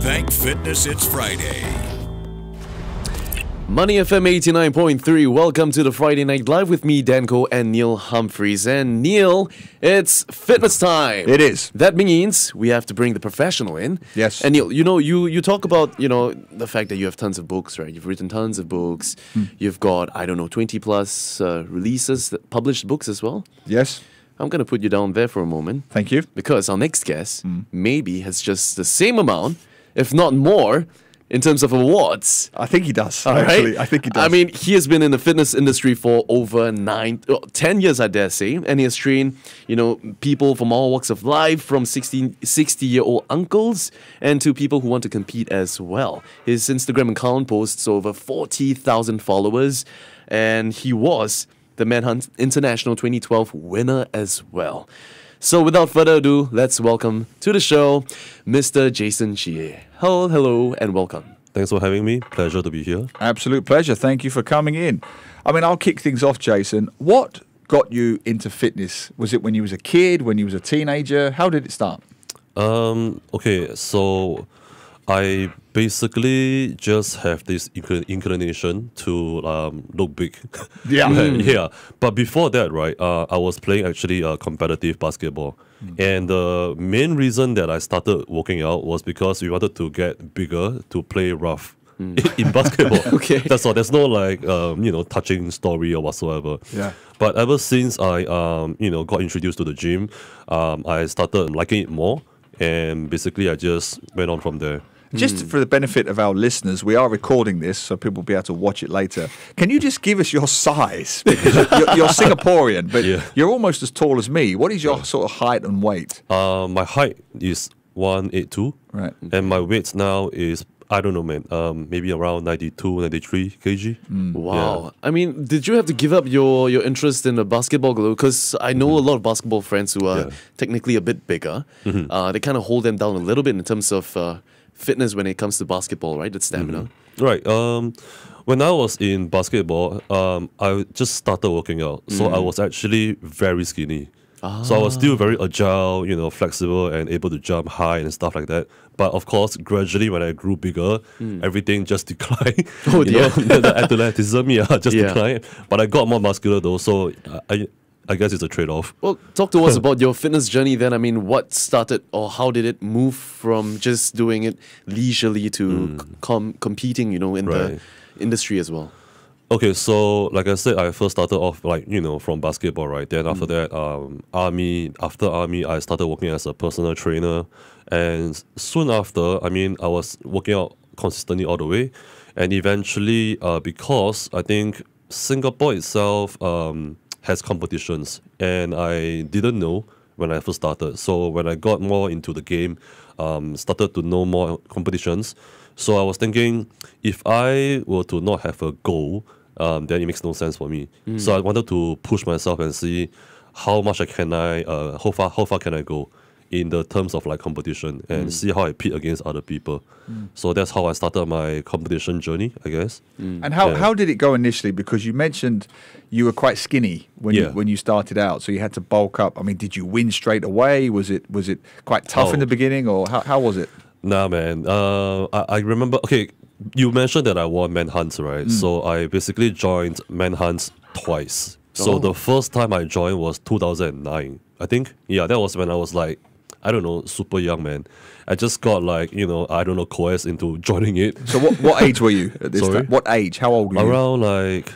Thank fitness it's Friday. Money FM 89.3, welcome to the Friday Night Live with me, Danko, and Neil Humphreys. And Neil, it's fitness time. It is. That means we have to bring the professional in. Yes. And Neil, you talk about, the fact that you have tons of books, right? You've written tons of books. You've got, 20 plus releases, published books as well. Yes. I'm going to put you down there for a moment. Thank you. Because our next guest maybe has just the same amount, if not more, in terms of awards. I think he does. All actually. right? I think he does. I mean, he has been in the fitness industry for over 10 years, I dare say, and he has trained, people from all walks of life, from 60-year-old uncles and to people who want to compete as well. His Instagram account boasts over 40,000 followers, and he was the Manhunt International 2012 winner as well. So without further ado, let's welcome to the show, Mr. Jason Chee. Hello, and welcome. Thanks for having me. Pleasure to be here. Absolute pleasure. Thank you for coming in. I mean, I'll kick things off, Jason. What got you into fitness? Was it when you was a kid, when you was a teenager? How did it start? Okay, so I basically just have this inclination to look big. Yeah. Yeah. But before that, right, I was playing actually competitive basketball. And the main reason that I started working out was because we wanted to get bigger to play rough in basketball. Okay. That's all. There's no touching story or whatsoever. Yeah. But ever since I got introduced to the gym, I started liking it more. And basically I just went on from there. Just for the benefit of our listeners, we are recording this so people will be able to watch it later. Can you just give us your size? Because you're Singaporean, but you're almost as tall as me. What is your sort of height and weight? My height is 182. Right. And my weight now is, I don't know, man, maybe around 92, 93 kg. Wow. Yeah. I mean, did you have to give up your interest in the basketball glue? Because I know a lot of basketball friends who are technically a bit bigger. They kind of hold them down a little bit in terms of fitness when it comes to basketball, right? That stamina. Right. When I was in basketball, I just started working out. So I was actually very skinny. So I was still very agile, flexible and able to jump high and stuff like that. But of course, gradually when I grew bigger, everything just declined. Oh dear. The athleticism, just declined. But I got more muscular though, so I guess it's a trade-off. Well, talk to us about your fitness journey then. I mean, what started or how did it move from just doing it leisurely to competing, in the industry as well? Okay, so like I said, I first started off from basketball, right? Then after that, after army, I started working as a personal trainer. And soon after, I was working out consistently all the way. And eventually, because I think Singapore itself has competitions, and I didn't know when I first started. So when I got more into the game, started to know more competitions. So I was thinking, if I were to not have a goal, then it makes no sense for me. So I wanted to push myself and see how far can I go in the terms of like competition and see how I pit against other people. So that's how I started my competition journey, I guess. And how did it go initially? Because you mentioned you were quite skinny when you started out, so you had to bulk up. I mean, did you win straight away? Was it quite tough in the beginning, or how was it? Nah, man. I remember. Okay, you mentioned that I won Manhunt, right? So I basically joined Manhunt twice. So the first time I joined was 2009, I think. Yeah, that was when I was like, I don't know, super young, man. I just got coerced into joining it. So what age were you at this Sorry? time? What age? How old were you? Around like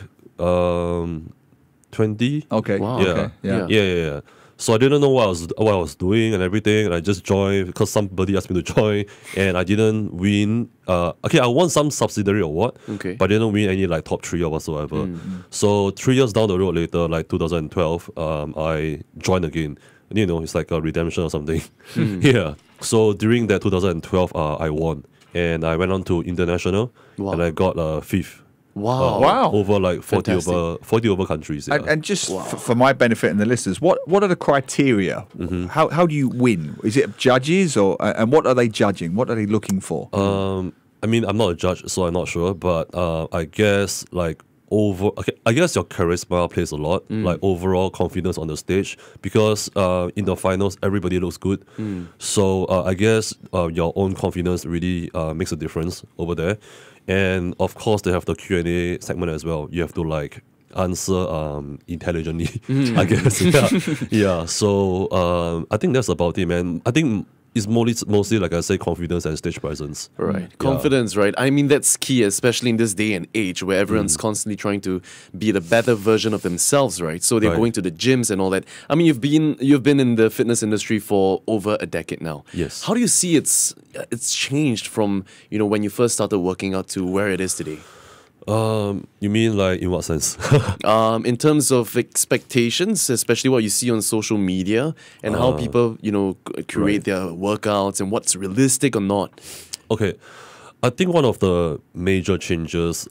20. Okay. Wow. Yeah. Okay. Yeah. So I didn't know what I was doing and everything, and I just joined because somebody asked me to join, and I didn't win. Okay, I won some subsidiary award, but I didn't win any like top 3 or whatsoever. So 3 years down the road later, like 2012, I joined again. It's like a redemption or something. Yeah. So during that 2012, I won, and I went on to international, and I got 5th. Wow. Over like 40 over countries. Yeah. And just for my benefit and the listeners, what are the criteria? How do you win? Is it judges and what are they judging? What are they looking for? I'm not a judge, so I'm not sure. But I guess like okay, I guess your charisma plays a lot, like overall confidence on the stage, because in the finals everybody looks good. So I guess your own confidence really makes a difference over there. And of course they have the Q&A segment as well. You have to like answer intelligently, I guess. Yeah. So I think that's about it, man. I think it's mostly, like I say, confidence and stage presence. Right. Confidence, right? I mean, that's key, especially in this day and age where everyone's constantly trying to be the better version of themselves, right? So they're going to the gyms and all that. I mean, you've been in the fitness industry for over a decade now. Yes. How do you see it's changed from, when you first started working out to where it is today? You mean like in what sense? In terms of expectations, especially what you see on social media and how people, create their workouts and what's realistic or not. Okay, I think one of the major changes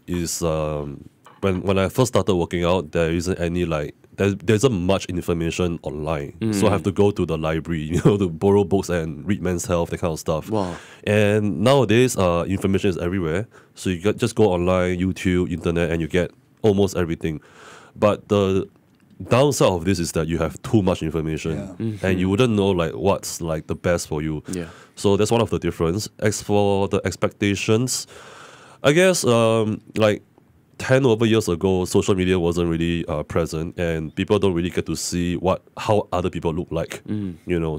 is when I first started working out, there isn't any like there isn't much information online, so I have to go to the library, to borrow books and read Men's Health, that kind of stuff. Wow. And nowadays, information is everywhere, so you just go online, YouTube, internet, and you get almost everything. But the downside of this is that you have too much information, and you wouldn't know like what's like the best for you. Yeah. So that's one of the difference. As for the expectations, I guess like 10 over years ago, social media wasn't really present, and people don't really get to see how other people look like,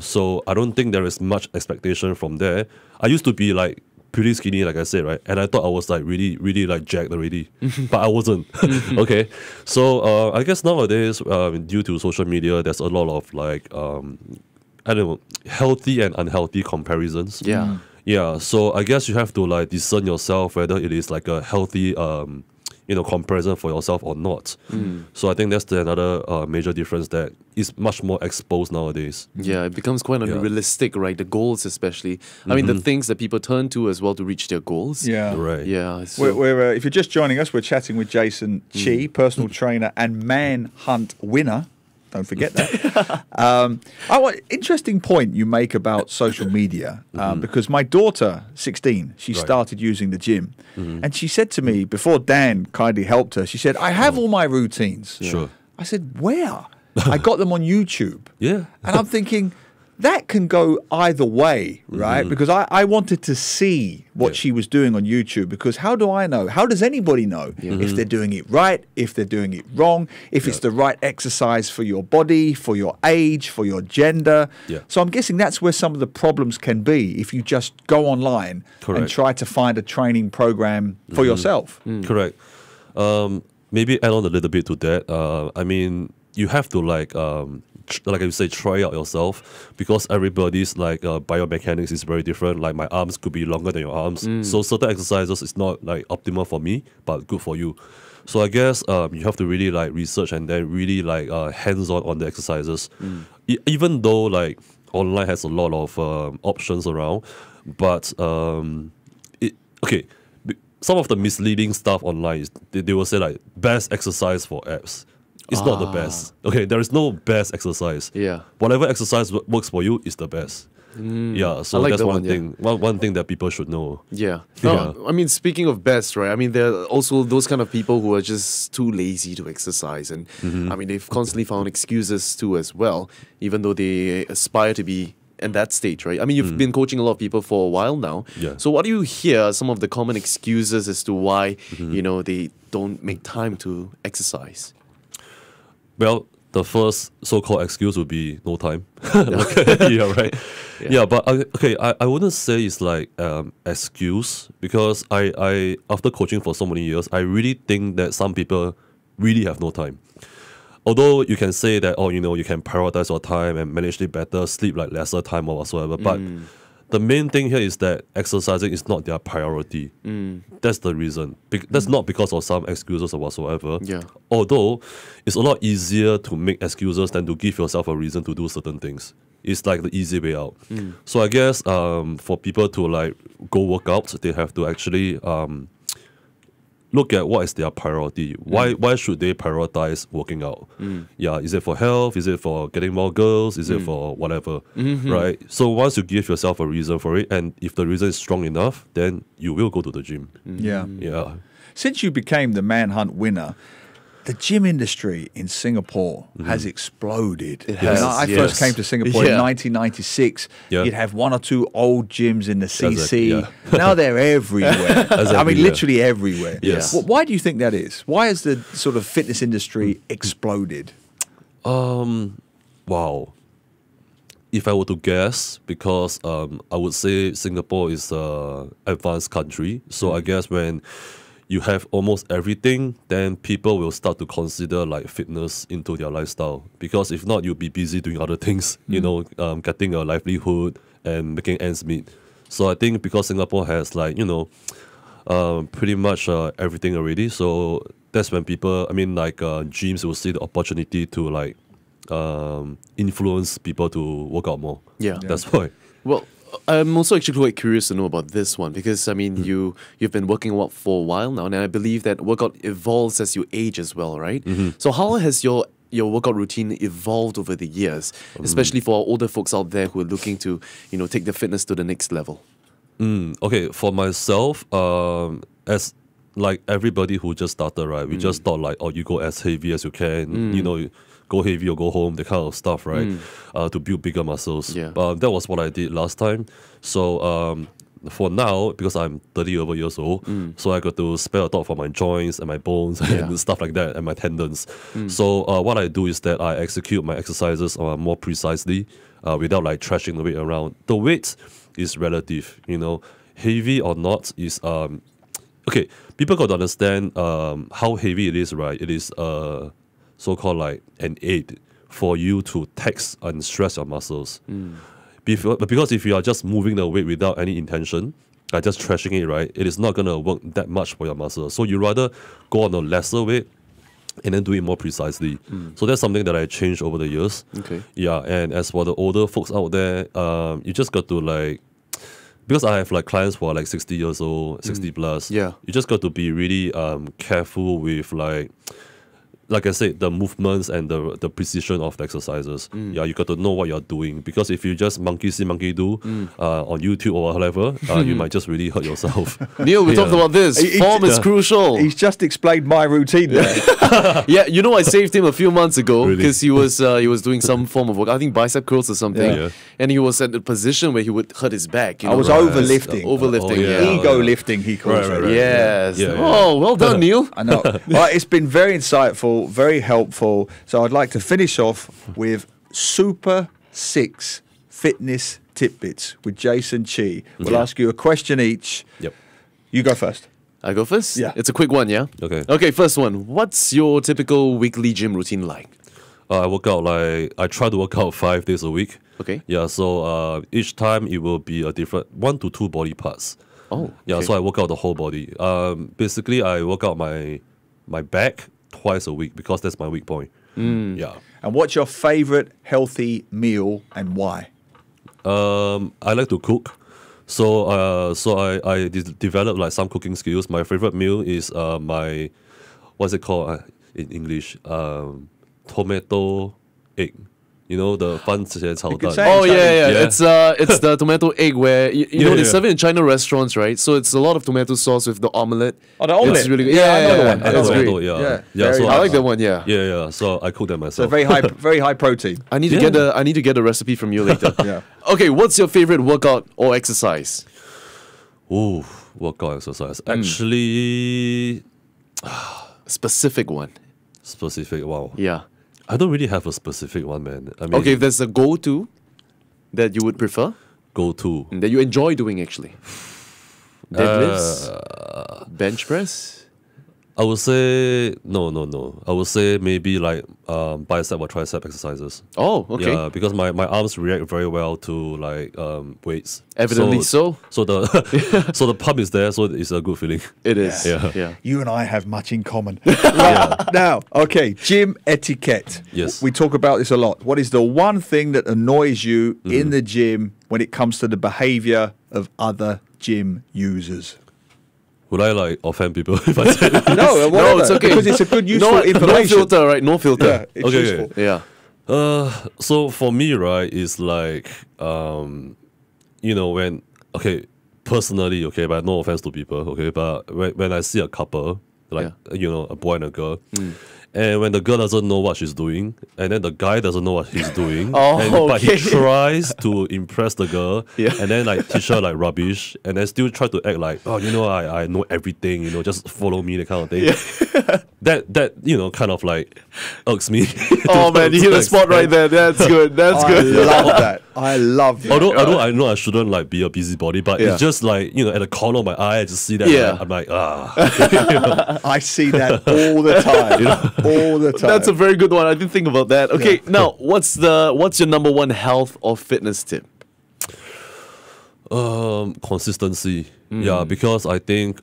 So I don't think there is much expectation from there. I used to be like pretty skinny, like I said, right? And I thought I was like really, really like jacked already, but I wasn't. Okay, so I guess nowadays, due to social media, there's a lot of like I don't know, healthy and unhealthy comparisons. Yeah. Yeah. So I guess you have to like discern yourself whether it is like a healthy comparison for yourself or not. So I think that's another major difference that is much more exposed nowadays. Yeah, it becomes quite unrealistic, right? The goals especially. I mean, the things that people turn to as well to reach their goals. Yeah. Right. Yeah. So We're if you're just joining us, we're chatting with Jason Chee, personal trainer and Manhunt winner. Don't forget that. Interesting point you make about social media, because my daughter, 16, she started using the gym, and she said to me before Dan kindly helped her, she said, "I have all my routines." Sure. I said, "Where?" I got them on YouTube. Yeah. And I'm thinking, that can go either way, right? Because I wanted to see what she was doing on YouTube, because how do I know? How does anybody know if they're doing it right, if they're doing it wrong, if it's the right exercise for your body, for your age, for your gender? Yeah. So I'm guessing that's where some of the problems can be if you just go online and Correct. try to find a training program for yourself. Correct. Maybe add on a little bit to that. I mean, you have to like I say, try out yourself, because everybody's like biomechanics is very different. Like my arms could be longer than your arms, so certain exercises is not like optimal for me, but good for you. So I guess you have to really like research and then really like hands-on on the exercises. Even though like online has a lot of options around, but some of the misleading stuff online is they will say like best exercise for abs. It's not the best. Okay, there is no best exercise. Yeah. Whatever exercise works for you is the best. Yeah, so I like that's that one one, thing. One thing that people should know. Yeah. Yeah. I mean, speaking of best, right? I mean, there are also those kind of people who are just too lazy to exercise. And I mean, they've constantly found excuses too as well, even though they aspire to be in that stage, right? I mean, you've been coaching a lot of people for a while now. Yeah. So what do you hear some of the common excuses as to why, they don't make time to exercise? Well, the first so-called excuse would be no time. Yeah, right. Yeah, but I wouldn't say it's like excuse, because I after coaching for so many years, I really think that some people really have no time. Although you can say that, you can prioritize your time and manage it better, sleep like lesser time or whatsoever, but the main thing here is that exercising is not their priority. That's the reason. That's not because of some excuses or whatsoever. Yeah. Although it's a lot easier to make excuses than to give yourself a reason to do certain things. It's like the easy way out. So I guess for people to like go work out, they have to actually look at what is their priority. Why should they prioritize working out? Yeah, is it for health? Is it for getting more girls? Is it for whatever? Right? So once you give yourself a reason for it, and if the reason is strong enough, then you will go to the gym. Yeah. Yeah. Since you became the Manhunt winner, the gym industry in Singapore has exploded. It has, When I yes. first came to Singapore in Yeah. 1996, Yeah. you'd have one or two old gyms in the CC. yeah. Now they're everywhere. I Exactly, mean, yeah. literally everywhere. Yes. Why do you think that is? Why has the sort of fitness industry exploded? Wow. If I were to guess, because I would say Singapore is an advanced country, so I guess when you have almost everything, then people will start to consider like fitness into their lifestyle. Because if not, you'll be busy doing other things, you know, getting a livelihood and making ends meet. So I think because Singapore has like, you know, pretty much everything already, so that's when people, I mean, like gyms will see the opportunity to like influence people to work out more. Yeah. That's why. Well, I'm also actually quite curious to know about this one because I mean you've been working out for a while now, and I believe that workout evolves as you age as well, right? So how has your workout routine evolved over the years, especially for our older folks out there who are looking to take their fitness to the next level? Okay, for myself, as like everybody who just started, right? We just thought like, oh, you go as heavy as you can, you know, go heavy or go home, that kind of stuff, right? To build bigger muscles. Yeah. That was what I did last time. So for now, because I'm 30 over years old, so I got to spare a thought for my joints and my bones and stuff like that, and my tendons. So what I do is that I execute my exercises more precisely without like trashing the weight around. The weight is relative, you know, heavy or not is okay. People got to understand how heavy it is, right? It is so-called like an aid for you to tax and stress your muscles. Because if you are just moving the weight without any intention, like just trashing it, right, it is not going to work that much for your muscles. So you rather go on a lesser weight and then do it more precisely. So that's something that I changed over the years. Okay. Yeah, and as for the older folks out there, you just got to like, because I have like clients who are like 60 years old, 60 plus. Yeah. You just got to be really careful with like I said, the movements and the precision of the exercises. Yeah, you got to know what you're doing, because if you just monkey see, monkey do on YouTube or whatever, you might just really hurt yourself. Neil, we talked about this. Form is crucial. He's just explained my routine there. Yeah, I saved him a few months ago Really? because he was doing some form of work. I think bicep curls or something. Yeah. And he was at a position where he would hurt his back. I was Right. overlifting. Overlifting, Oh, yeah. yeah. Ego lifting, he calls Right, it. right, right. Yes. Yeah, yeah. Oh, well done, Neil. I know. Well, it's been very insightful, very helpful. So I'd like to finish off with Super 6 Fitness Tidbits with Jason Chee. We'll ask you a question each. Yep. You go first. I go first? Yeah. It's a quick one, yeah? Okay. Okay, first one. What's your typical weekly gym routine like? I work out I try to work out 5 days a week. Okay. Yeah, so each time it will be a different 1 to 2 body parts. Oh, Yeah, okay. so I work out the whole body. Basically, I work out my back twice a week because that's my weak point. Yeah. And what's your favorite healthy meal and why? I like to cook. So I developed like some cooking skills. My favorite meal is what's it called in English? Tomato egg. You know, the 番茄炒 You could 蛋. say- Oh yeah. Yeah. It's the tomato egg where you know they yeah. serve it in China restaurants, right? So it's a lot of tomato sauce with the omelette. Oh, the omelette. It's really good. Yeah, I Yeah, know the yeah, one. yeah. I know That's the great. one. Yeah. Yeah, Yeah, very so I like that one. Yeah. Yeah. So I cook that So myself. very high protein. I need to get a recipe from you later. Yeah. Okay, what's your favorite workout or exercise? Ooh, workout exercise. Actually, Specific one. specific. Wow. Yeah. I don't really have a specific one, man. I mean, Okay, if there's a go-to that you would prefer, go to. that you enjoy doing actually. Deadlifts, bench press. I would say no. I would say maybe like bicep or tricep exercises. Oh, okay. Yeah, because my arms react very well to like weights. Evidently so. So the so the pump is there, so it's a good feeling. It is. Yeah. Yeah. You and I have much in common. Right. Now, okay, gym etiquette. Yes. We talk about this a lot. What is the one thing that annoys you in the gym when it comes to the behavior of other gym users? Would I like offend people if I say this? No, No, it's okay. Because it's a good, useful No information. filter, right? No filter. Yeah, it's Okay, useful. okay. Yeah. So for me, right, it's like, you know, personally, okay, but no offense to people, okay, but when I see a couple, like, you know, a boy and a girl, and when the girl doesn't know what she's doing, and then the guy doesn't know what he's doing, but he tries to impress the girl, and then like teach her like rubbish, and then still try to act like, oh, you know, I know everything, you know, just follow me, that kind of thing. That you know, kind of like irks me. Oh man, you hit the spot right there. That's good. That's I good. love that. I love that. Although I know I shouldn't like be a busybody, but it's just like, you know, at the corner of my eye, I just see that. Yeah. I'm like, ah. I see that all the time. All the time. That's a very good one. I didn't think about that. Okay, now what's your number one health or fitness tip? Consistency. Yeah, because I think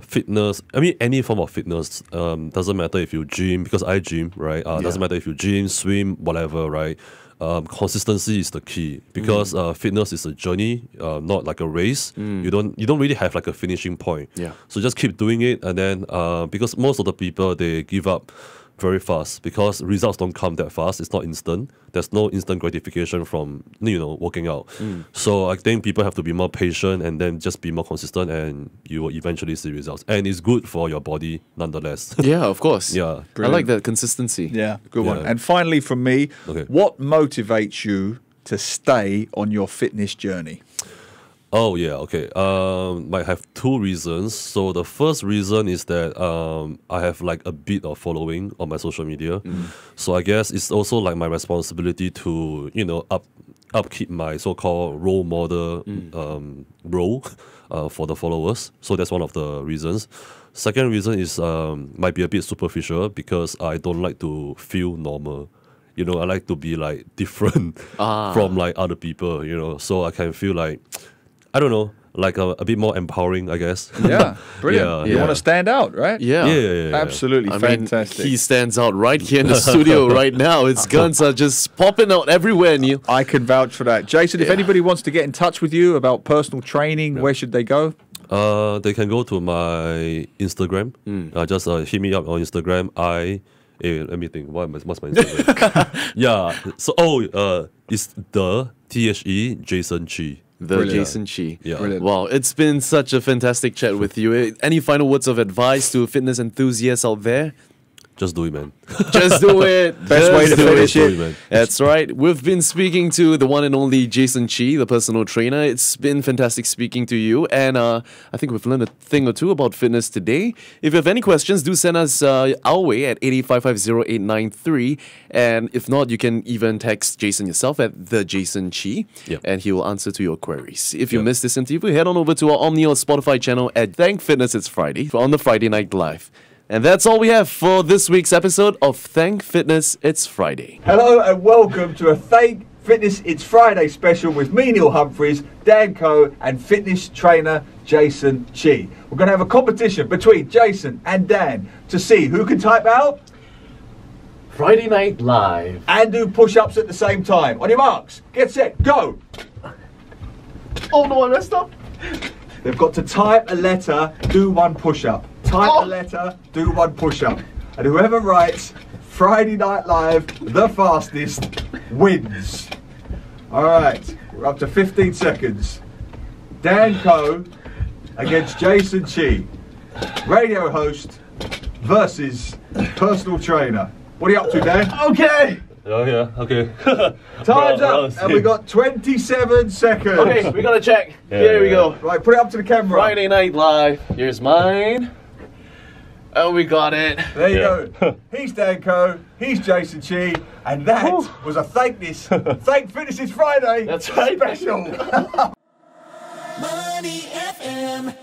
fitness, I mean, any form of fitness, doesn't matter if you gym, because I gym, right? Doesn't matter if you gym, swim, whatever, right? Consistency is the key, because fitness is a journey, not like a race. You don't really have like a finishing point. Yeah. So just keep doing it, and then because most of the people, they give up very fast because results don't come that fast. It's not instant. There's no instant gratification from, you know, working out. So I think people have to be more patient and then just be more consistent, and you will eventually see results. And it's good for your body nonetheless. Yeah, of course. Yeah. I like that consistency. Yeah, good one. Yeah. And finally, from me, Okay. what motivates you to stay on your fitness journey? Oh yeah, okay. Might have two reasons. So the first reason is that I have like a bit of following on my social media. So I guess it's also like my responsibility to, you know, upkeep my so-called role model role for the followers. So that's one of the reasons. Second reason is might be a bit superficial, because I don't like to feel normal. You know, I like to be like different from like other people, you know, so I can feel like, I don't know, like a bit more empowering, I guess. Yeah, brilliant. You want to stand out, right? Yeah. Absolutely I fantastic. mean, he stands out right here in the studio right now. His guns are just popping out everywhere, Neil. I can vouch for that. Jason, if anybody wants to get in touch with you about personal training, where should they go? They can go to my Instagram. Just hit me up on Instagram. Let me think. What's my Instagram? Yeah. So it's the THE Jason Chee. The Brilliant. Jason Chee. Yeah. Brilliant. Wow, it's been such a fantastic chat with you. Any final words of advice to fitness enthusiasts out there? Just do it, man. Just do it. Best way to finish it. Man. That's right. We've been speaking to the one and only Jason Chee, the personal trainer. It's been fantastic speaking to you, and I think we've learned a thing or two about fitness today. If you have any questions, do send us our way at 885508993, and if not, you can even text Jason yourself at the Jason Chee, and he will answer to your queries. If you missed this interview, head on over to our Omni or Spotify channel at Thank Fitness It's Friday on the Friday Night Live. And that's all we have for this week's episode of Thank Fitness It's Friday. Hello and welcome to a Thank Fitness It's Friday special with me, Neil Humphreys, Dan Coe and fitness trainer Jason Chee. We're going to have a competition between Jason and Dan to see who can type out Friday Night Live. and do push-ups at the same time. On your marks, get set, go! Oh no, I messed up. They've got to type a letter, do one push-up. Type a letter, do one push-up. And whoever writes Friday Night Live the fastest wins. Alright, we're up to 15 seconds. Dan Coe against Jason Chee. Radio host versus personal trainer. What are you up to, Dan? Okay. Oh yeah, okay. Time's up, and we got 27 seconds. Okay, we gotta check. Here we go. Right, put it up to the camera. Friday Night Live. Here's mine. Oh, we got it. There you go. He's Dan Coe, he's Jason Chee, and that was a Thank Fitness It's Friday That's right. special. Money FM.